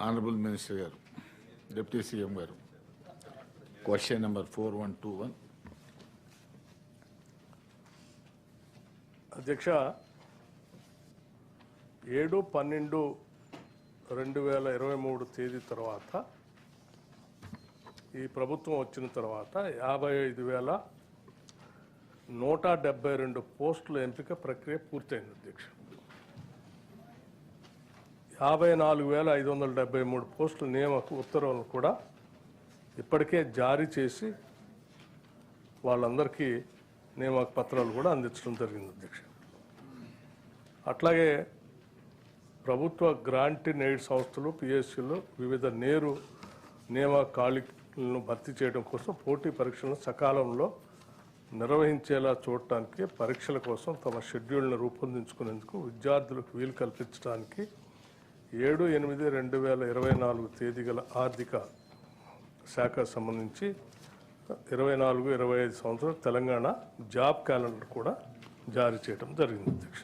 Honourable minister గారు, deputy CM గారు, question number 4121. అధ్యక్ష, 7/12/2023 తేదీ తర్వాత ఈ ప్రభుత్వం వచ్చిన తర్వాత 55,172 పోస్టుల ఎంపిక ప్రక్రియ పూర్తయింది అధ్యక్ష. 54,573 పోస్టుల నియామక ఉత్తర్వులను కూడా ఇప్పటికే జారీ చేసి వాళ్ళందరికీ నియామక పత్రాలు కూడా అందించడం జరిగింది అధ్యక్ష. అట్లాగే ప్రభుత్వ గ్రాంట్ అండ్ ఎయిడ్ సంస్థలు, పిఎస్సీలు వివిధ నేరు నియామక ఖాళీలను భర్తీ చేయడం కోసం పోటీ పరీక్షలను సకాలంలో నిర్వహించేలా చూడటానికి, పరీక్షల కోసం తమ షెడ్యూల్ను రూపొందించుకునేందుకు విద్యార్థులకు వీలు కల్పించడానికి 7/8/2024 తేదీ గల ఆర్థిక శాఖ సంబంధించి 24-25 సంవత్సరం తెలంగాణ జాబ్ క్యాలెండర్ కూడా జారీ చేయడం జరిగింది అధ్యక్ష.